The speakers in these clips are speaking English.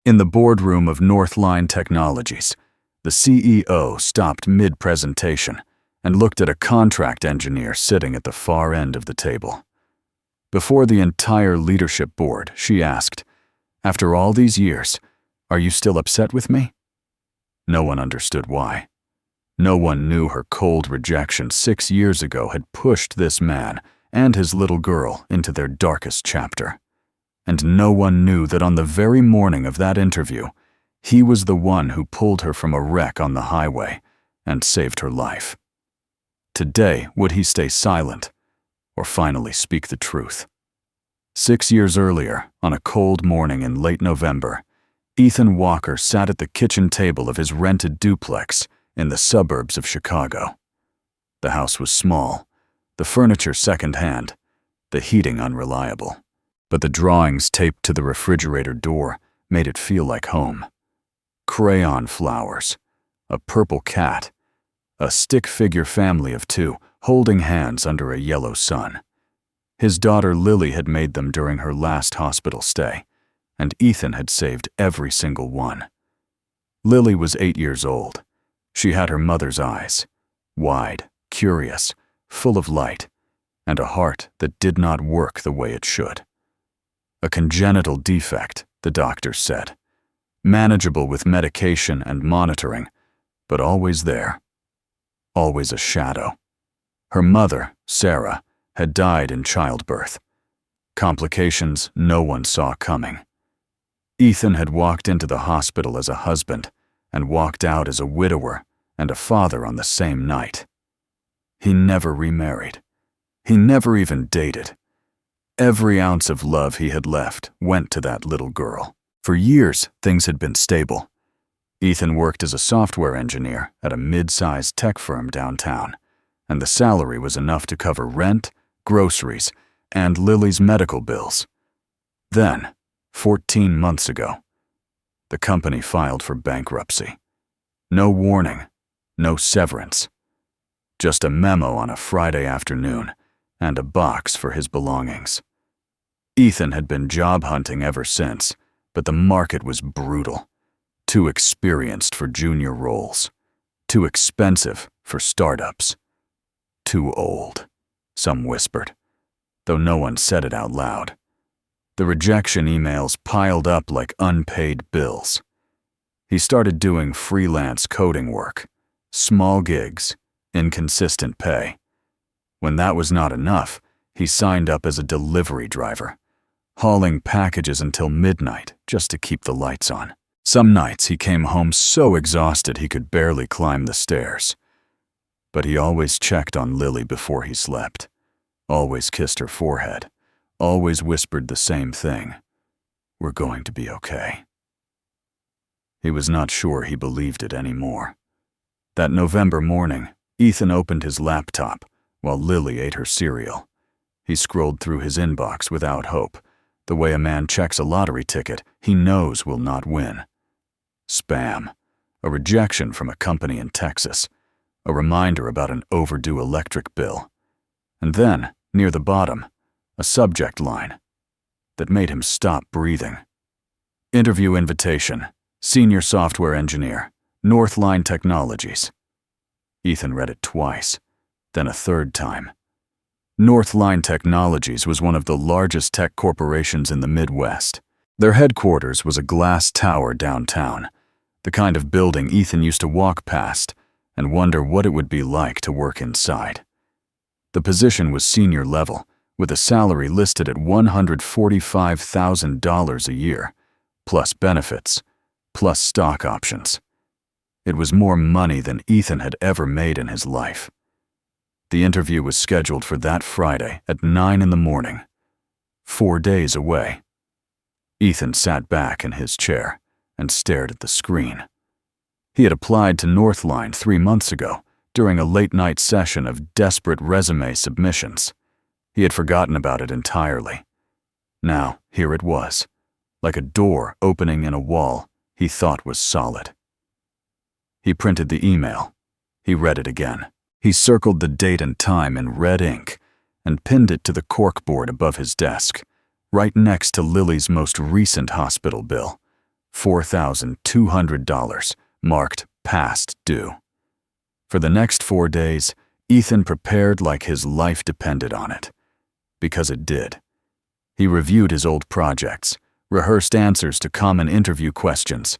In the boardroom of Northline Technologies, the CEO stopped mid-presentation and looked at a contract engineer sitting at the far end of the table. Before the entire leadership board, she asked, "After all these years, are you still upset with me?" No one understood why. No one knew her cold rejection 6 years ago had pushed this man and his little girl into their darkest chapter. And no one knew that on the very morning of that interview, he was the one who pulled her from a wreck on the highway and saved her life. Today, would he stay silent or finally speak the truth? 6 years earlier, on a cold morning in late November, Ethan Walker sat at the kitchen table of his rented duplex in the suburbs of Chicago. The house was small, the furniture second-hand, the heating unreliable, but the drawings taped to the refrigerator door made it feel like home. Crayon flowers, a purple cat, a stick-figure family of 2 holding hands under a yellow sun. His daughter Lily had made them during her last hospital stay, and Ethan had saved every single one. Lily was 8 years old. She had her mother's eyes, wide, curious, full of light, and a heart that did not work the way it should. A congenital defect, the doctors said, manageable with medication and monitoring, but always there, always a shadow. Her mother, Sarah, had died in childbirth. Complications no one saw coming. Ethan had walked into the hospital as a husband and walked out as a widower and a father on the same night. He never remarried. He never even dated. Every ounce of love he had left went to that little girl. For years, things had been stable. Ethan worked as a software engineer at a mid-sized tech firm downtown, and the salary was enough to cover rent, groceries, and Lily's medical bills. Then, 14 months ago, the company filed for bankruptcy. No warning, no severance. Just a memo on a Friday afternoon and a box for his belongings. Ethan had been job hunting ever since, but the market was brutal. Too experienced for junior roles. Too expensive for startups. Too old, some whispered, though no one said it out loud. The rejection emails piled up like unpaid bills. He started doing freelance coding work, small gigs, inconsistent pay. When that was not enough, he signed up as a delivery driver, hauling packages until midnight just to keep the lights on. Some nights he came home so exhausted he could barely climb the stairs. But he always checked on Lily before he slept, always kissed her forehead, always whispered the same thing, "We're going to be okay." He was not sure he believed it anymore. That November morning, Ethan opened his laptop while Lily ate her cereal. He scrolled through his inbox without hope, the way a man checks a lottery ticket he knows will not win. Spam, a rejection from a company in Texas, a reminder about an overdue electric bill. And then, near the bottom, a subject line that made him stop breathing. Interview invitation, senior software engineer, Northline Technologies. Ethan read it twice, then a third time. Northline Technologies was one of the largest tech corporations in the Midwest. Their headquarters was a glass tower downtown, the kind of building Ethan used to walk past and wonder what it would be like to work inside. The position was senior level, with a salary listed at $145,000 a year, plus benefits, plus stock options. It was more money than Ethan had ever made in his life. The interview was scheduled for that Friday at 9 in the morning, 4 days away. Ethan sat back in his chair and stared at the screen. He had applied to Northline 3 months ago during a late-night session of desperate resume submissions. He had forgotten about it entirely. Now, here it was, like a door opening in a wall he thought was solid. He printed the email. He read it again. He circled the date and time in red ink and pinned it to the corkboard above his desk, right next to Lily's most recent hospital bill, $4,200, marked past due. For the next 4 days, Ethan prepared like his life depended on it. Because it did. He reviewed his old projects, rehearsed answers to common interview questions,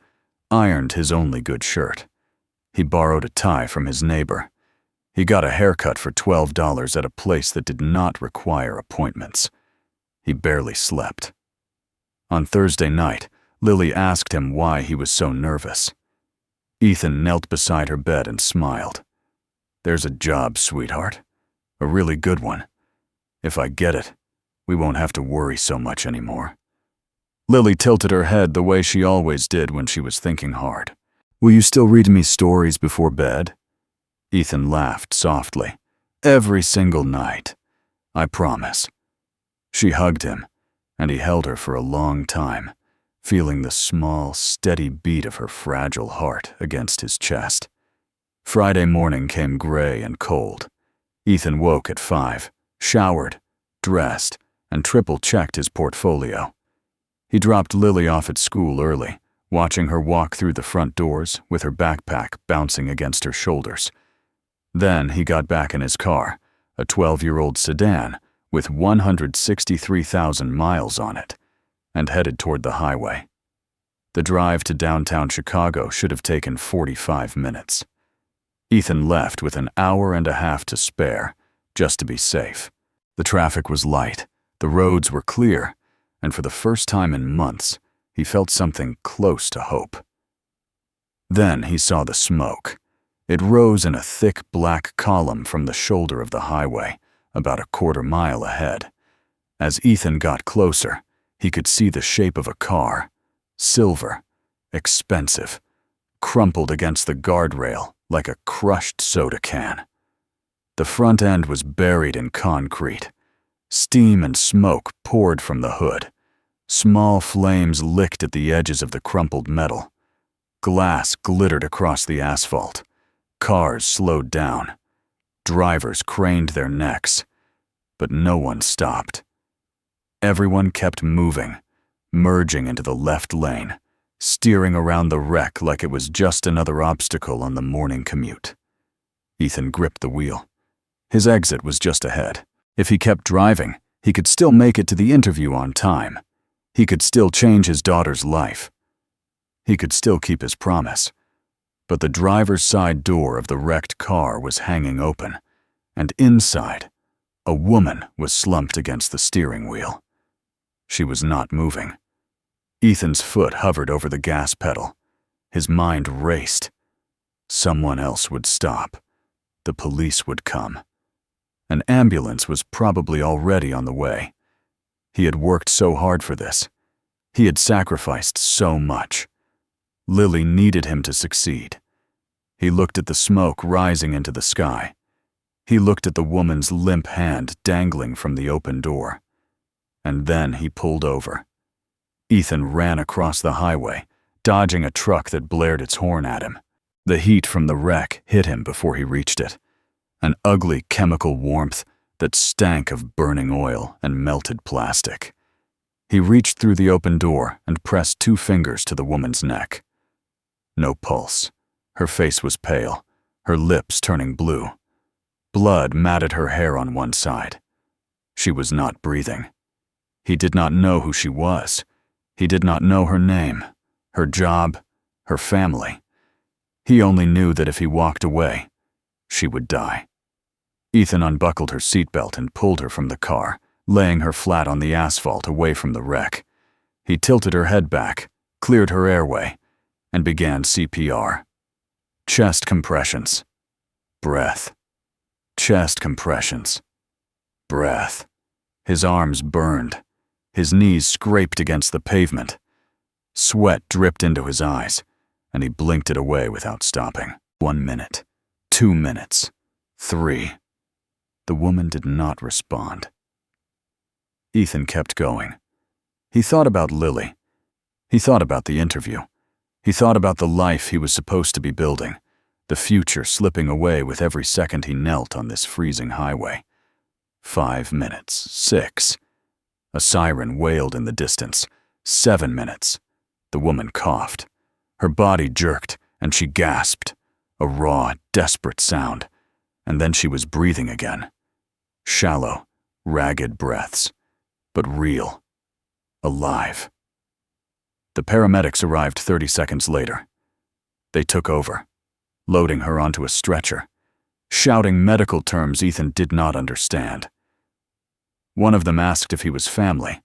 ironed his only good shirt. He borrowed a tie from his neighbor. He got a haircut for $12 at a place that did not require appointments. He barely slept. On Thursday night, Lily asked him why he was so nervous. Ethan knelt beside her bed and smiled. "There's a job, sweetheart. A really good one. If I get it, we won't have to worry so much anymore." Lily tilted her head the way she always did when she was thinking hard. "Will you still read me stories before bed?" Ethan laughed softly. "Every single night. I promise." She hugged him, and he held her for a long time, feeling the small, steady beat of her fragile heart against his chest. Friday morning came gray and cold. Ethan woke at 5, showered, dressed, and triple-checked his portfolio. He dropped Lily off at school early, watching her walk through the front doors with her backpack bouncing against her shoulders. Then he got back in his car, a 12-year-old sedan with 163,000 miles on it, and headed toward the highway. The drive to downtown Chicago should have taken 45 minutes. Ethan left with an hour and a half to spare, just to be safe. The traffic was light, the roads were clear, and for the first time in months, he felt something close to hope. Then he saw the smoke. It rose in a thick black column from the shoulder of the highway, about a quarter mile ahead. As Ethan got closer, he could see the shape of a car, silver, expensive, crumpled against the guardrail like a crushed soda can. The front end was buried in concrete. Steam and smoke poured from the hood. Small flames licked at the edges of the crumpled metal. Glass glittered across the asphalt. Cars slowed down. Drivers craned their necks, but no one stopped. Everyone kept moving, merging into the left lane, steering around the wreck like it was just another obstacle on the morning commute. Ethan gripped the wheel. His exit was just ahead. If he kept driving, he could still make it to the interview on time. He could still change his daughter's life. He could still keep his promise. But the driver's side door of the wrecked car was hanging open, and inside, a woman was slumped against the steering wheel. She was not moving. Ethan's foot hovered over the gas pedal. His mind raced. Someone else would stop. The police would come. An ambulance was probably already on the way. He had worked so hard for this. He had sacrificed so much. Lily needed him to succeed. He looked at the smoke rising into the sky. He looked at the woman's limp hand dangling from the open door. And then he pulled over. Ethan ran across the highway, dodging a truck that blared its horn at him. The heat from the wreck hit him before he reached it. An ugly chemical warmth that stank of burning oil and melted plastic. He reached through the open door and pressed 2 fingers to the woman's neck. No pulse. Her face was pale, her lips turning blue. Blood matted her hair on one side. She was not breathing. He did not know who she was. He did not know her name, her job, her family. He only knew that if he walked away, she would die. Ethan unbuckled her seatbelt and pulled her from the car, laying her flat on the asphalt away from the wreck. He tilted her head back, cleared her airway, and began CPR. Chest compressions. Breath. Chest compressions. Breath. His arms burned. His knees scraped against the pavement. Sweat dripped into his eyes, and he blinked it away without stopping. 1 minute. 2 minutes. 3. The woman did not respond. Ethan kept going. He thought about Lily. He thought about the interview. He thought about the life he was supposed to be building, the future slipping away with every second he knelt on this freezing highway. 5 minutes. 6. A siren wailed in the distance. 7 minutes. The woman coughed. Her body jerked, and she gasped, a raw, desperate sound, and then she was breathing again. Shallow, ragged breaths, but real, alive. The paramedics arrived 30 seconds later. They took over, loading her onto a stretcher, shouting medical terms Ethan did not understand. One of them asked if he was family.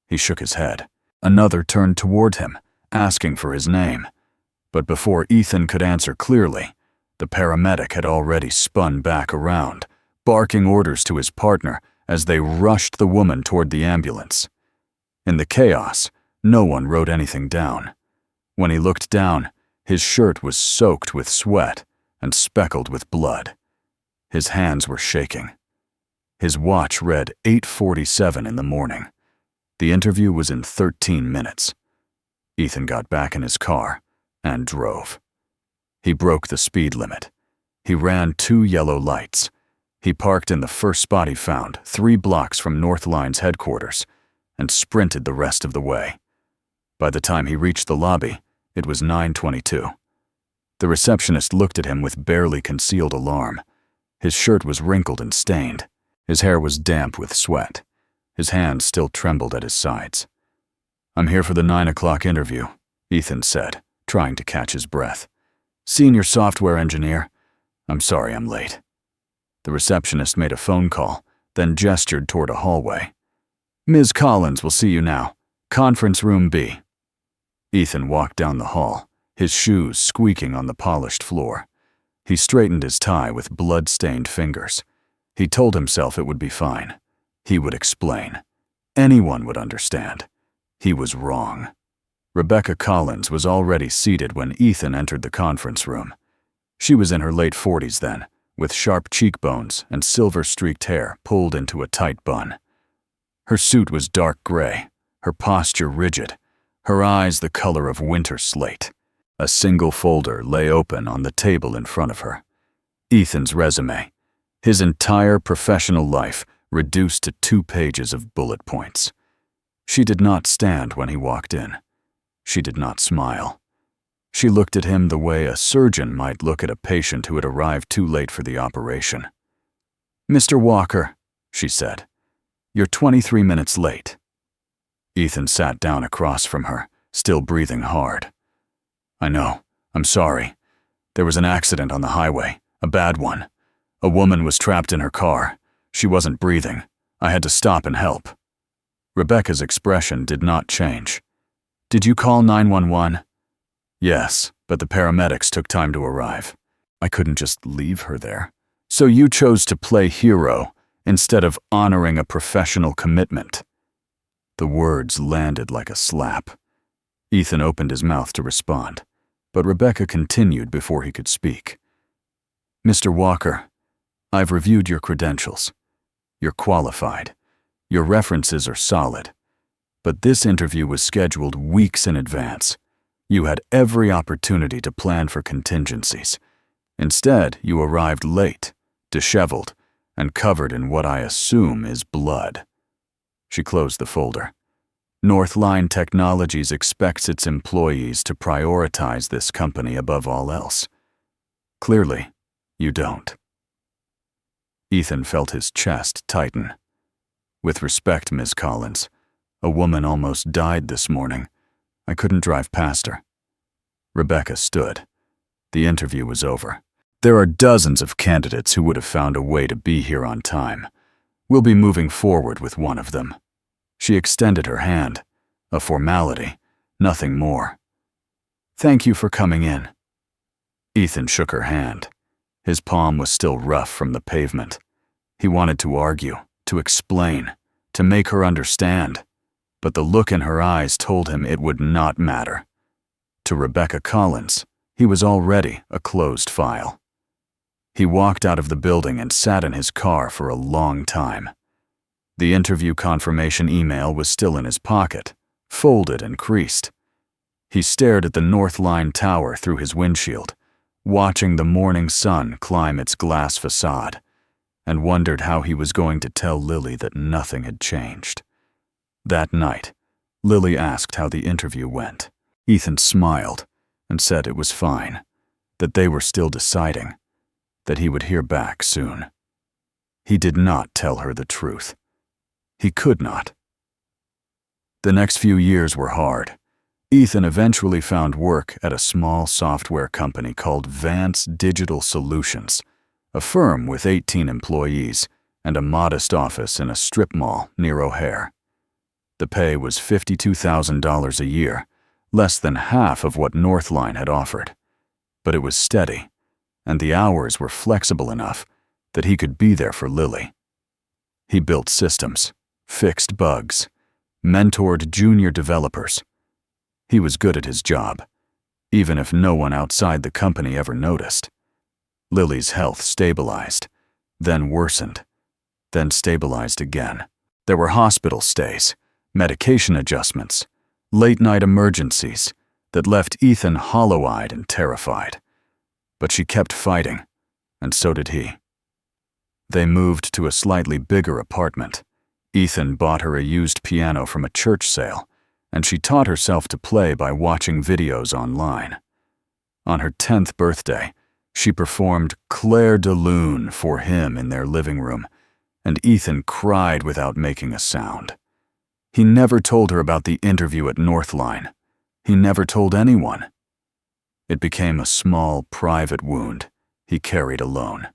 He shook his head. Another turned toward him, asking for his name. But before Ethan could answer clearly, the paramedic had already spun back around, barking orders to his partner as they rushed the woman toward the ambulance. In the chaos, no one wrote anything down. When he looked down, his shirt was soaked with sweat and speckled with blood. His hands were shaking. His watch read 8:47 in the morning. The interview was in 13 minutes. Ethan got back in his car and drove. He broke the speed limit. He ran 2 yellow lights. He parked in the first spot he found, 3 blocks from Northline's headquarters, and sprinted the rest of the way. By the time he reached the lobby, it was 9:22. The receptionist looked at him with barely concealed alarm. His shirt was wrinkled and stained. His hair was damp with sweat. His hands still trembled at his sides. "I'm here for the 9 o'clock interview," Ethan said, trying to catch his breath. "Senior software engineer. I'm sorry I'm late." The receptionist made a phone call, then gestured toward a hallway. "Ms. Collins will see you now. Conference room B." Ethan walked down the hall, his shoes squeaking on the polished floor. He straightened his tie with blood-stained fingers. He told himself it would be fine. He would explain. Anyone would understand. He was wrong. Rebecca Collins was already seated when Ethan entered the conference room. She was in her late 40s then, with sharp cheekbones and silver-streaked hair pulled into a tight bun. Her suit was dark gray, her posture rigid, her eyes the color of winter slate. A single folder lay open on the table in front of her. Ethan's resume, his entire professional life reduced to 2 pages of bullet points. She did not stand when he walked in. She did not smile. She looked at him the way a surgeon might look at a patient who had arrived too late for the operation. "Mr. Walker," she said, "you're 23 minutes late." Ethan sat down across from her, still breathing hard. "I know. I'm sorry. There was an accident on the highway, a bad one. A woman was trapped in her car. She wasn't breathing. I had to stop and help." Rebecca's expression did not change. "Did you call 911? "Yes, but the paramedics took time to arrive. I couldn't just leave her there." "So you chose to play hero instead of honoring a professional commitment." The words landed like a slap. Ethan opened his mouth to respond, but Rebecca continued before he could speak. "Mr. Walker, I've reviewed your credentials. You're qualified. Your references are solid. But this interview was scheduled weeks in advance. You had every opportunity to plan for contingencies. Instead, you arrived late, disheveled, and covered in what I assume is blood." She closed the folder. "Northline Technologies expects its employees to prioritize this company above all else. Clearly, you don't." Ethan felt his chest tighten. "With respect, Ms. Collins, a woman almost died this morning. I couldn't drive past her." Rebecca stood. The interview was over. "There are dozens of candidates who would have found a way to be here on time. We'll be moving forward with one of them." She extended her hand. A formality, nothing more. "Thank you for coming in." Ethan shook her hand. His palm was still rough from the pavement. He wanted to argue, to explain, to make her understand, but the look in her eyes told him it would not matter. To Rebecca Collins, he was already a closed file. He walked out of the building and sat in his car for a long time. The interview confirmation email was still in his pocket, folded and creased. He stared at the Northline Tower through his windshield, watching the morning sun climb its glass facade, and wondered how he was going to tell Lily that nothing had changed. That night, Lily asked how the interview went. Ethan smiled and said it was fine, that they were still deciding, that he would hear back soon. He did not tell her the truth. He could not. The next few years were hard. Ethan eventually found work at a small software company called Vance Digital Solutions, a firm with 18 employees and a modest office in a strip mall near O'Hare. The pay was $52,000 a year, less than half of what Northline had offered. But it was steady, and the hours were flexible enough that he could be there for Lily. He built systems, fixed bugs, mentored junior developers. He was good at his job, even if no one outside the company ever noticed. Lily's health stabilized, then worsened, then stabilized again. There were hospital stays, medication adjustments, late-night emergencies that left Ethan hollow-eyed and terrified. But she kept fighting, and so did he. They moved to a slightly bigger apartment. Ethan bought her a used piano from a church sale, and she taught herself to play by watching videos online. On her 10th birthday, she performed Clair de Lune for him in their living room, and Ethan cried without making a sound. He never told her about the interview at Northline. He never told anyone. It became a small, private wound he carried alone.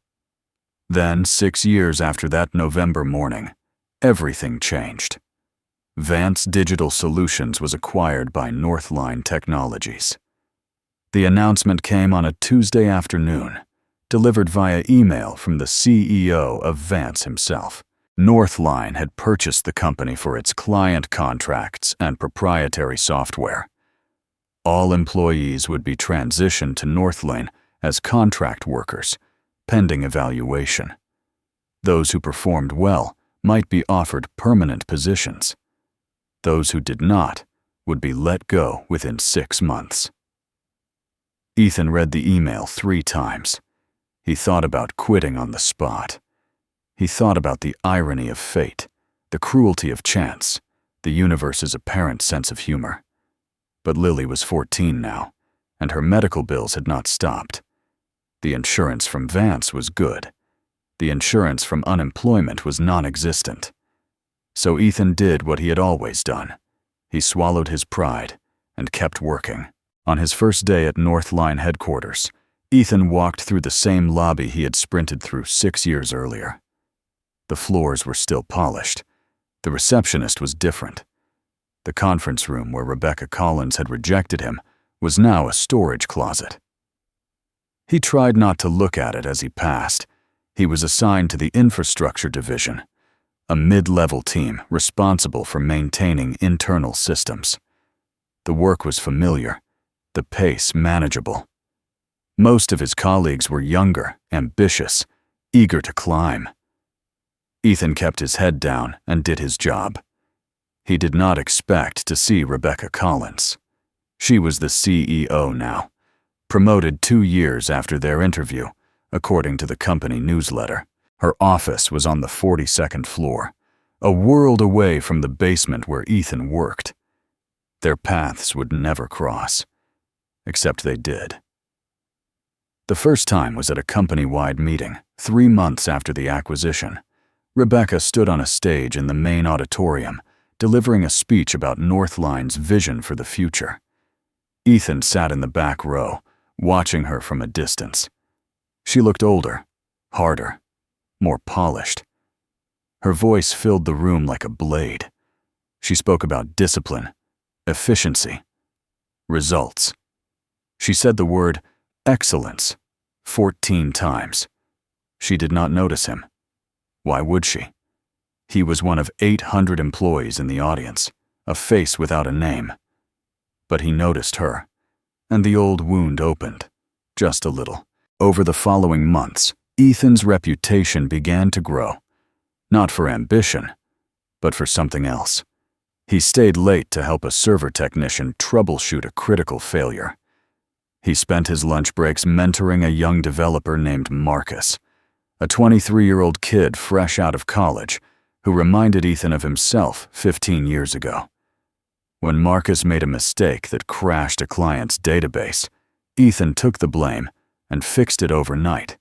Then, 6 years after that November morning, everything changed. Vance Digital Solutions was acquired by Northline Technologies. The announcement came on a Tuesday afternoon, delivered via email from the CEO of Vance himself. Northline had purchased the company for its client contracts and proprietary software. All employees would be transitioned to Northline as contract workers, pending evaluation. Those who performed well might be offered permanent positions. Those who did not would be let go within 6 months. Ethan read the email 3 times. He thought about quitting on the spot. He thought about the irony of fate, the cruelty of chance, the universe's apparent sense of humor. But Lily was 14 now, and her medical bills had not stopped. The insurance from Vance was good. The insurance from unemployment was non-existent. So Ethan did what he had always done. He swallowed his pride and kept working. On his first day at Northline headquarters, Ethan walked through the same lobby he had sprinted through 6 years earlier. The floors were still polished. The receptionist was different. The conference room where Rebecca Collins had rejected him was now a storage closet. He tried not to look at it as he passed. He was assigned to the infrastructure division, a mid-level team responsible for maintaining internal systems. The work was familiar, the pace manageable. Most of his colleagues were younger, ambitious, eager to climb. Ethan kept his head down and did his job. He did not expect to see Rebecca Collins. She was the CEO now, promoted 2 years after their interview, according to the company newsletter. Her office was on the 42nd floor, a world away from the basement where Ethan worked. Their paths would never cross, except they did. The first time was at a company-wide meeting, 3 months after the acquisition. Rebecca stood on a stage in the main auditorium, delivering a speech about Northline's vision for the future. Ethan sat in the back row, watching her from a distance. She looked older, harder, more polished. Her voice filled the room like a blade. She spoke about discipline, efficiency, results. She said the word excellence 14 times. She did not notice him. Why would she? He was one of 800 employees in the audience, a face without a name. But he noticed her, and the old wound opened, just a little. Over the following months, Ethan's reputation began to grow, not for ambition, but for something else. He stayed late to help a server technician troubleshoot a critical failure. He spent his lunch breaks mentoring a young developer named Marcus, a 23-year-old kid fresh out of college who reminded Ethan of himself 15 years ago. When Marcus made a mistake that crashed a client's database, Ethan took the blame and fixed it overnight,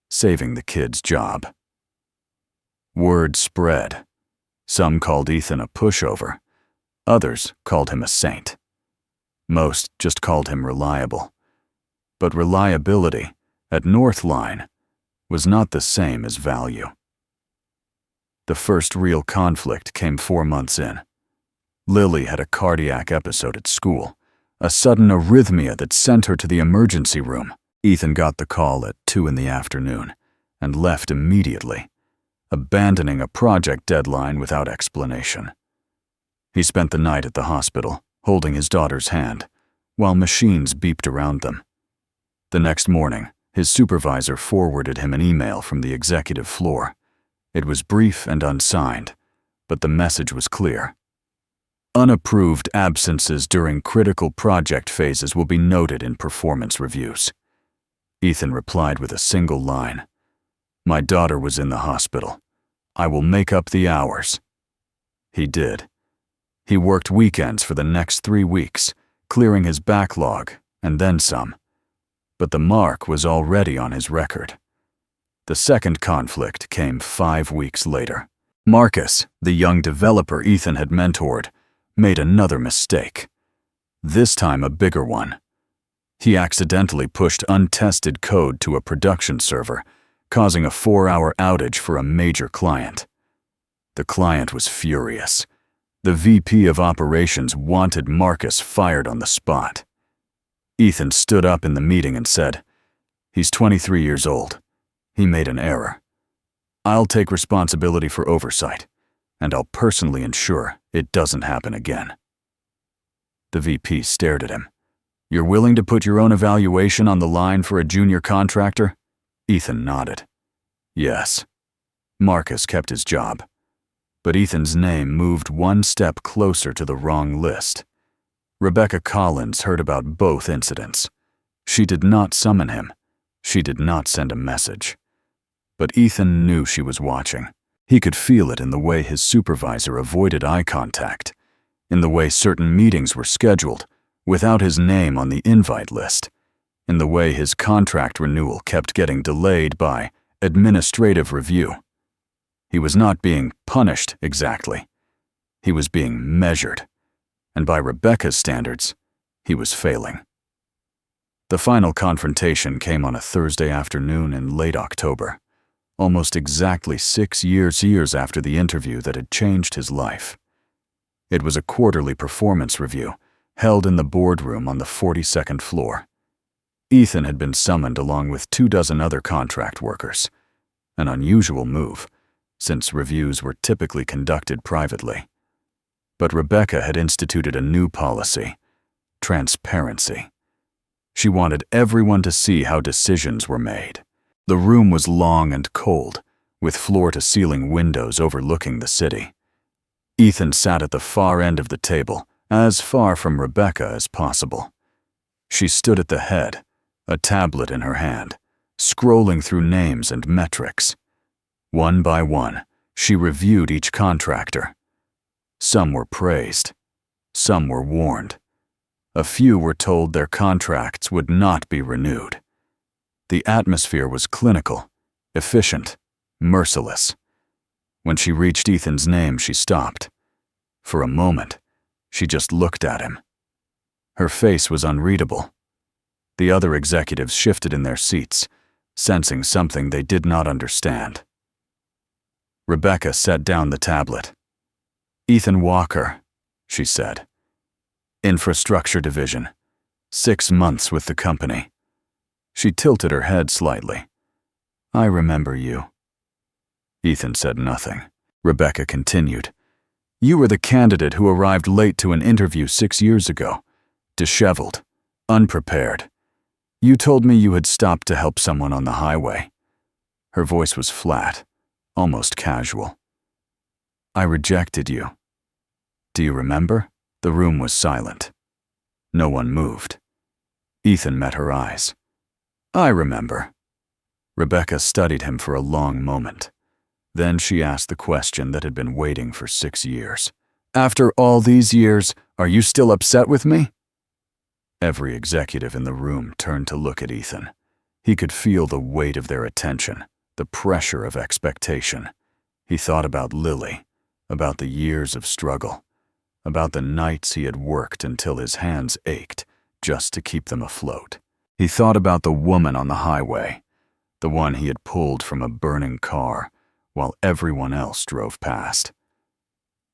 saving the kid's job. Word spread. Some called Ethan a pushover. Others called him a saint. Most just called him reliable. But reliability, at Northline, was not the same as value. The first real conflict came 4 months in. Lily had a cardiac episode at school, a sudden arrhythmia that sent her to the emergency room. Ethan got the call at 2 in the afternoon and left immediately, abandoning a project deadline without explanation. He spent the night at the hospital, holding his daughter's hand, while machines beeped around them. The next morning, his supervisor forwarded him an email from the executive floor. It was brief and unsigned, but the message was clear. Unapproved absences during critical project phases will be noted in performance reviews. Ethan replied with a single line. "My daughter was in the hospital. I will make up the hours." He did. He worked weekends for the next 3 weeks, clearing his backlog and then some. But the mark was already on his record. The second conflict came 5 weeks later. Marcus, the young developer Ethan had mentored, made another mistake. This time a bigger one. He accidentally pushed untested code to a production server, causing a 4-hour outage for a major client. The client was furious. The VP of operations wanted Marcus fired on the spot. Ethan stood up in the meeting and said, "He's 23 years old. He made an error. I'll take responsibility for oversight, and I'll personally ensure it doesn't happen again." The VP stared at him. "You're willing to put your own evaluation on the line for a junior contractor?" Ethan nodded. Yes. Marcus kept his job. But Ethan's name moved one step closer to the wrong list. Rebecca Collins heard about both incidents. She did not summon him. She did not send a message. But Ethan knew she was watching. He could feel it in the way his supervisor avoided eye contact, in the way certain meetings were scheduled without his name on the invite list, in the way his contract renewal kept getting delayed by administrative review. He was not being punished exactly. He was being measured. And by Rebecca's standards, he was failing. The final confrontation came on a Thursday afternoon in late October, almost exactly 6 years after the interview that had changed his life. It was a quarterly performance review held in the boardroom on the 42nd floor. Ethan had been summoned along with 24 other contract workers, an unusual move, since reviews were typically conducted privately. But Rebecca had instituted a new policy: transparency. She wanted everyone to see how decisions were made. The room was long and cold, with floor-to-ceiling windows overlooking the city. Ethan sat at the far end of the table, as far from Rebecca as possible. She stood at the head, a tablet in her hand, scrolling through names and metrics. One by one, she reviewed each contractor. Some were praised. Some were warned. A few were told their contracts would not be renewed. The atmosphere was clinical, efficient, merciless. When she reached Ethan's name, she stopped. For a moment, she just looked at him. Her face was unreadable. The other executives shifted in their seats, sensing something they did not understand. Rebecca set down the tablet. "Ethan Walker," she said. "Infrastructure division. 6 months with the company." She tilted her head slightly. "I remember you." Ethan said nothing. Rebecca continued. "You were the candidate who arrived late to an interview 6 years ago, disheveled, unprepared. You told me you had stopped to help someone on the highway." Her voice was flat, almost casual. "I rejected you. Do you remember?" The room was silent. No one moved. Ethan met her eyes. "I remember." Rebecca studied him for a long moment. Then she asked the question that had been waiting for 6 years. "After all these years, Are you still upset with me?" Every executive in the room turned to look at Ethan. He could feel the weight of their attention, the pressure of expectation. He thought about Lily, about the years of struggle, about the nights he had worked until his hands ached just to keep them afloat. He thought about the woman on the highway, the one he had pulled from a burning car while everyone else drove past.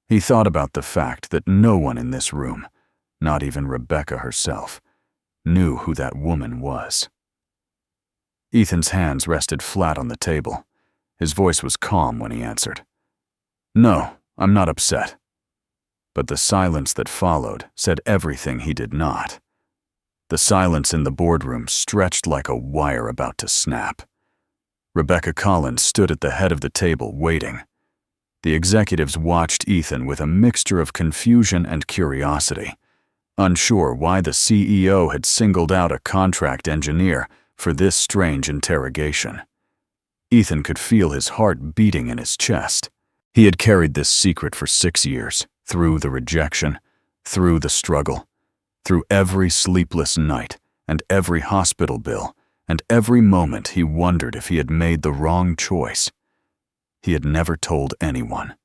He thought about the fact that no one in this room, not even Rebecca herself, knew who that woman was. Ethan's hands rested flat on the table. His voice was calm when he answered, "No, I'm not upset." But the silence that followed said everything he did not. The silence in the boardroom stretched like a wire about to snap. Rebecca Collins stood at the head of the table, waiting. The executives watched Ethan with a mixture of confusion and curiosity, unsure why the CEO had singled out a contract engineer for this strange interrogation. Ethan could feel his heart beating in his chest. He had carried this secret for 6 years, through the rejection, through the struggle, through every sleepless night and every hospital bill, and every moment he wondered if he had made the wrong choice. He had never told anyone,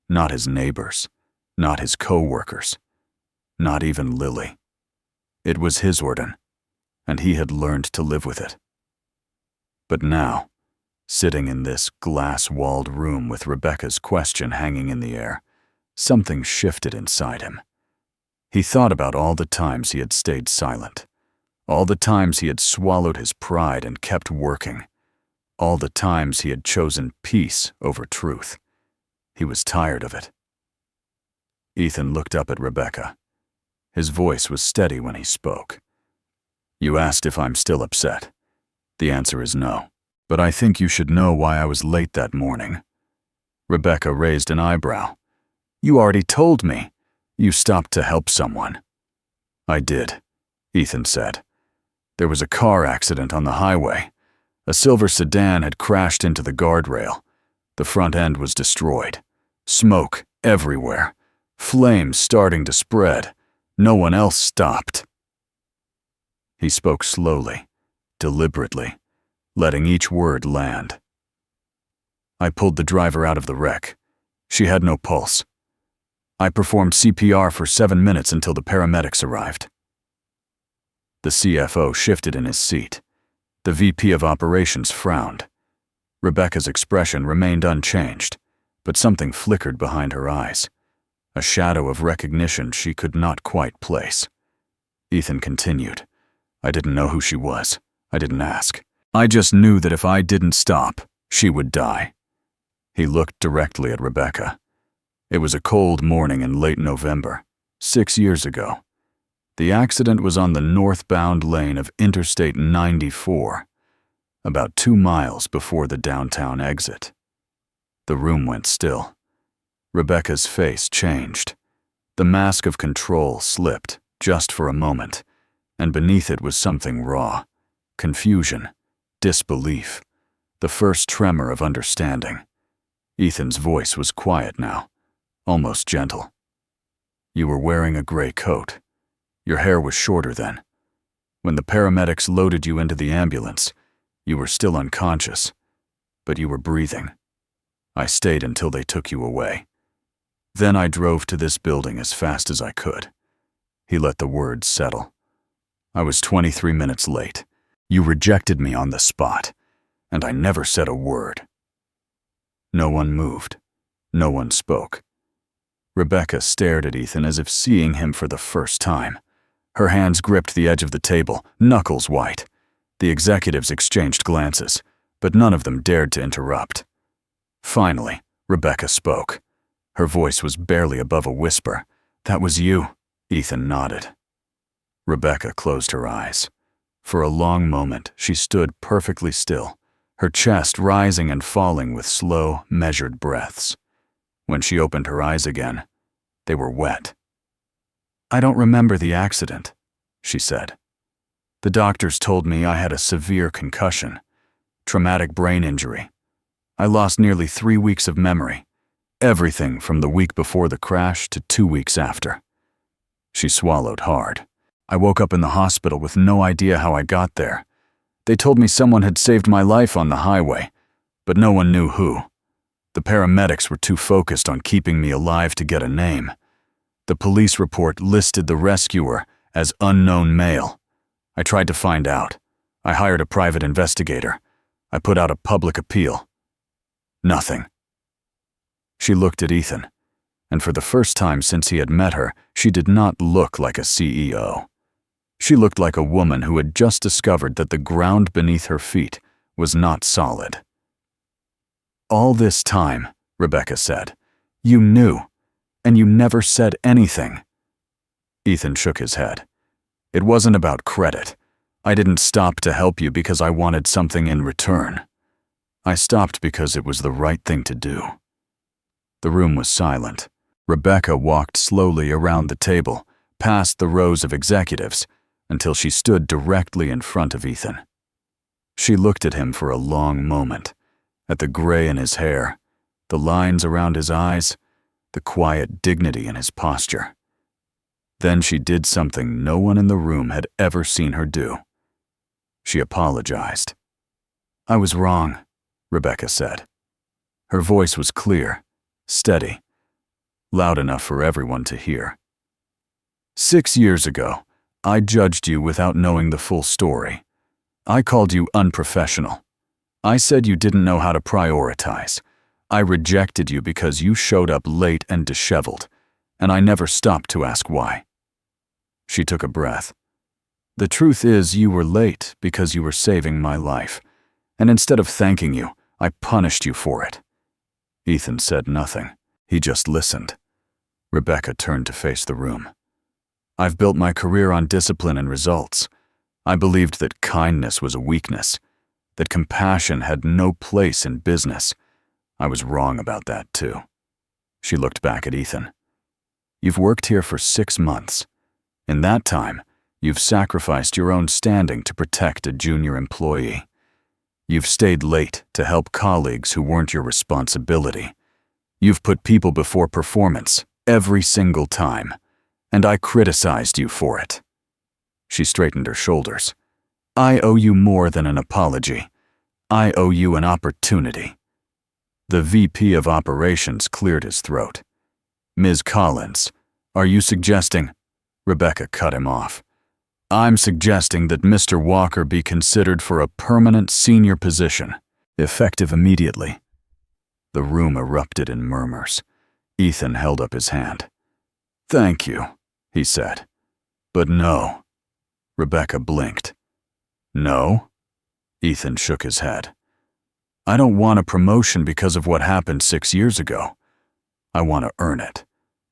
not his neighbors, not his co-workers, not even Lily. It was his burden, and he had learned to live with it. But now, sitting in this glass-walled room with Rebecca's question hanging in the air, something shifted inside him. He thought about all the times he had stayed silent, all the times he had swallowed his pride and kept working, all the times he had chosen peace over truth. He was tired of it. Ethan looked up at Rebecca. His voice was steady when he spoke. "You asked if I'm still upset. The answer is no. But I think you should know why I was late that morning." Rebecca raised an eyebrow. "You already told me. You stopped to help someone." "I did," Ethan said. "There was a car accident on the highway. A silver sedan had crashed into the guardrail. The front end was destroyed. Smoke everywhere. Flames starting to spread. No one else stopped." He spoke slowly, deliberately, letting each word land. "I pulled the driver out of the wreck. She had no pulse. I performed CPR for 7 minutes until the paramedics arrived." The CFO shifted in his seat. The VP of Operations frowned. Rebecca's expression remained unchanged, but something flickered behind her eyes, a shadow of recognition she could not quite place. Ethan continued, "I didn't know who she was. I didn't ask. I just knew that if I didn't stop, she would die." He looked directly at Rebecca. It was a cold morning in late November, 6 years ago. The accident was on the northbound lane of Interstate 94, about 2 miles before the downtown exit. The room went still. Rebecca's face changed. The mask of control slipped, just for a moment, and beneath it was something raw, confusion, disbelief, the first tremor of understanding. Ethan's voice was quiet now, almost gentle. "You were wearing a gray coat. Your hair was shorter then. When the paramedics loaded you into the ambulance, you were still unconscious, but you were breathing. I stayed until they took you away. Then I drove to this building as fast as I could." He let the words settle. "I was 23 minutes late. You rejected me on the spot, and I never said a word." No one moved. No one spoke. Rebecca stared at Ethan as if seeing him for the first time. Her hands gripped the edge of the table, knuckles white. The executives exchanged glances, but none of them dared to interrupt. Finally, Rebecca spoke. Her voice was barely above a whisper. "That was you." Ethan nodded. Rebecca closed her eyes. For a long moment, she stood perfectly still, her chest rising and falling with slow, measured breaths. When she opened her eyes again, they were wet. "I don't remember the accident," she said. "The doctors told me I had a severe concussion, traumatic brain injury. I lost nearly 3 weeks of memory, everything from the week before the crash to 2 weeks after." She swallowed hard. I woke up in the hospital with no idea how I got there. They told me someone had saved my life on the highway, but no one knew who. The paramedics were too focused on keeping me alive to get a name. The police report listed the rescuer as unknown male. I tried to find out. I hired a private investigator. I put out a public appeal. Nothing. She looked at Ethan, and for the first time since he had met her, she did not look like a CEO. She looked like a woman who had just discovered that the ground beneath her feet was not solid. "All this time," Rebecca said, "you knew, and you never said anything." Ethan shook his head. "It wasn't about credit. I didn't stop to help you because I wanted something in return. I stopped because it was the right thing to do." The room was silent. Rebecca walked slowly around the table, past the rows of executives, until she stood directly in front of Ethan. She looked at him for a long moment, at the gray in his hair, the lines around his eyes, the quiet dignity in his posture. Then she did something no one in the room had ever seen her do. She apologized. "I was wrong," Rebecca said. Her voice was clear, steady, loud enough for everyone to hear. "6 years ago, I judged you without knowing the full story. I called you unprofessional. I said you didn't know how to prioritize. I rejected you because you showed up late and disheveled, and I never stopped to ask why." She took a breath. "The truth is, you were late because you were saving my life, and instead of thanking you, I punished you for it." Ethan said nothing. He just listened. Rebecca turned to face the room. "I've built my career on discipline and results. I believed that kindness was a weakness, that compassion had no place in business. I was wrong about that too." She looked back at Ethan. "You've worked here for 6 months. In that time, you've sacrificed your own standing to protect a junior employee. You've stayed late to help colleagues who weren't your responsibility. You've put people before performance every single time, and I criticized you for it." She straightened her shoulders. "I owe you more than an apology. I owe you an opportunity." The VP of Operations cleared his throat. "Ms. Collins, are you suggesting—" Rebecca cut him off. "I'm suggesting that Mr. Walker be considered for a permanent senior position, effective immediately." The room erupted in murmurs. Ethan held up his hand. "Thank you," he said. "But no." Rebecca blinked. "No?" Ethan shook his head. "I don't want a promotion because of what happened 6 years ago. I want to earn it,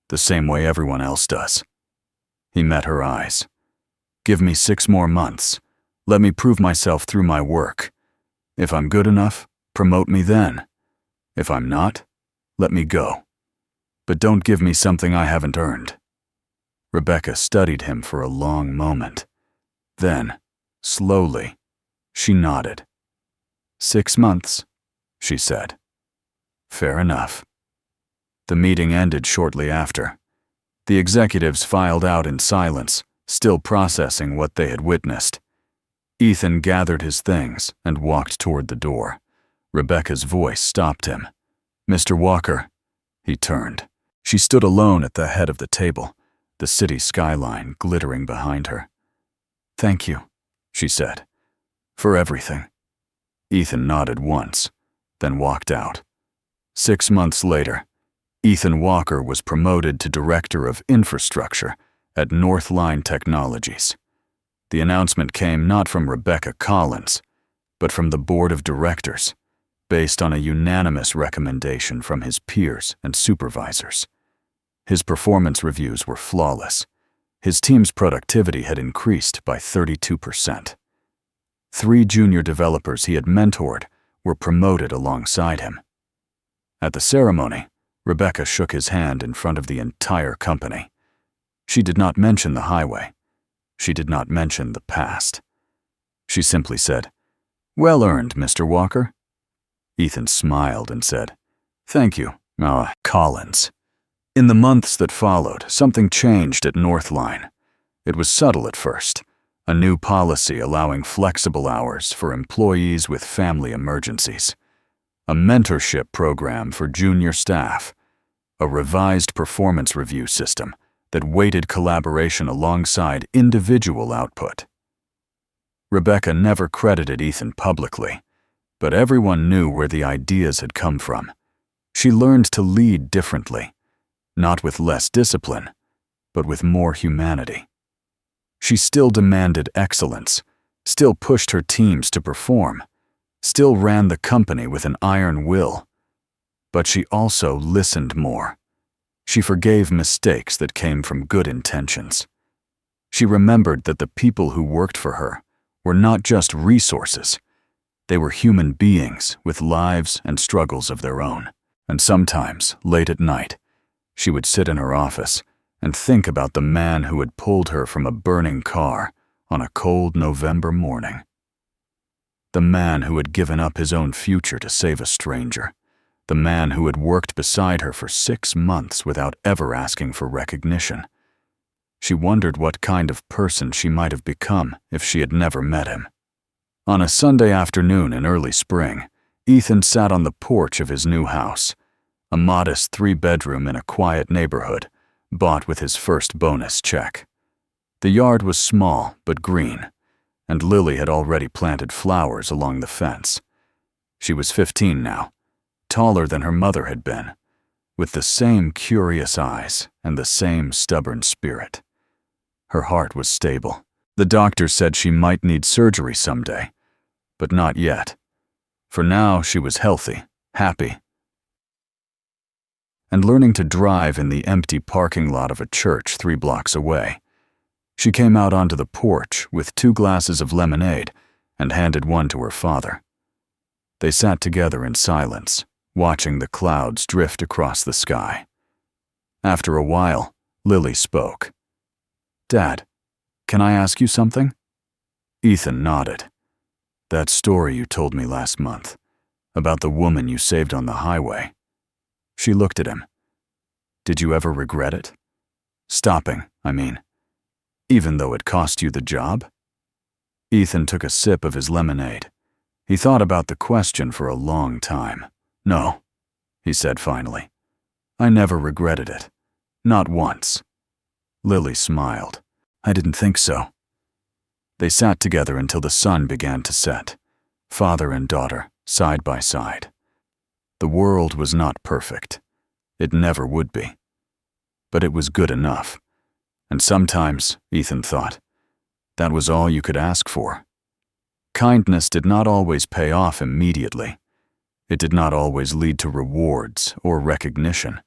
the same way everyone else does." He met her eyes. "Give me 6 more months. Let me prove myself through my work. If I'm good enough, promote me then. If I'm not, let me go. But don't give me something I haven't earned." Rebecca studied him for a long moment. Then, slowly, she nodded. 6 months, she said. "Fair enough." The meeting ended shortly after. The executives filed out in silence, still processing what they had witnessed. Ethan gathered his things and walked toward the door. Rebecca's voice stopped him. "Mr. Walker." He turned. She stood alone at the head of the table, the city skyline glittering behind her. "Thank you," she said, "for everything." Ethan nodded once, then walked out. 6 months later, Ethan Walker was promoted to Director of Infrastructure at Northline Technologies. The announcement came not from Rebecca Collins, but from the board of directors, based on a unanimous recommendation from his peers and supervisors. His performance reviews were flawless. His team's productivity had increased by 32%. 3 junior developers he had mentored were promoted alongside him. At the ceremony, Rebecca shook his hand in front of the entire company. She did not mention the highway. She did not mention the past. She simply said, "Well earned, Mr. Walker." Ethan smiled and said, "Thank you, Collins." In the months that followed, something changed at Northline. It was subtle at first, a new policy allowing flexible hours for employees with family emergencies, a mentorship program for junior staff, a revised performance review system that weighted collaboration alongside individual output. Rebecca never credited Ethan publicly, but everyone knew where the ideas had come from. She learned to lead differently, not with less discipline, but with more humanity. She still demanded excellence, still pushed her teams to perform, still ran the company with an iron will. But she also listened more. She forgave mistakes that came from good intentions. She remembered that the people who worked for her were not just resources. They were human beings with lives and struggles of their own. And sometimes, late at night, she would sit in her office and think about the man who had pulled her from a burning car on a cold November morning. The man who had given up his own future to save a stranger. The man who had worked beside her for 6 months without ever asking for recognition. She wondered what kind of person she might have become if she had never met him. On a Sunday afternoon in early spring, Ethan sat on the porch of his new house, a modest 3-bedroom in a quiet neighborhood, bought with his first bonus check. The yard was small but green, and Lily had already planted flowers along the fence. She was 15 now, taller than her mother had been, with the same curious eyes and the same stubborn spirit. Her heart was stable. The doctor said she might need surgery someday, but not yet. For now, she was healthy, happy, and learning to drive in the empty parking lot of a church 3 blocks away. She came out onto the porch with 2 glasses of lemonade and handed one to her father. They sat together in silence, watching the clouds drift across the sky. After a while, Lily spoke. "Dad, can I ask you something?" Ethan nodded. "That story you told me last month, about the woman you saved on the highway." She looked at him. "Did you ever regret it? Stopping, I mean. Even though it cost you the job?" Ethan took a sip of his lemonade. He thought about the question for a long time. "No," he said finally. "I never regretted it. Not once." Lily smiled. "I didn't think so." They sat together until the sun began to set, father and daughter, side by side. The world was not perfect. It never would be. But it was good enough. And sometimes, Ethan thought, that was all you could ask for. Kindness did not always pay off immediately. It did not always lead to rewards or recognition.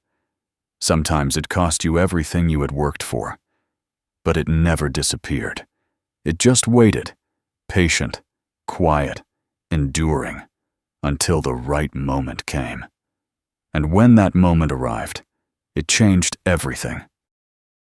Sometimes it cost you everything you had worked for. But it never disappeared. It just waited, patient, quiet, enduring, until the right moment came. And when that moment arrived, it changed everything.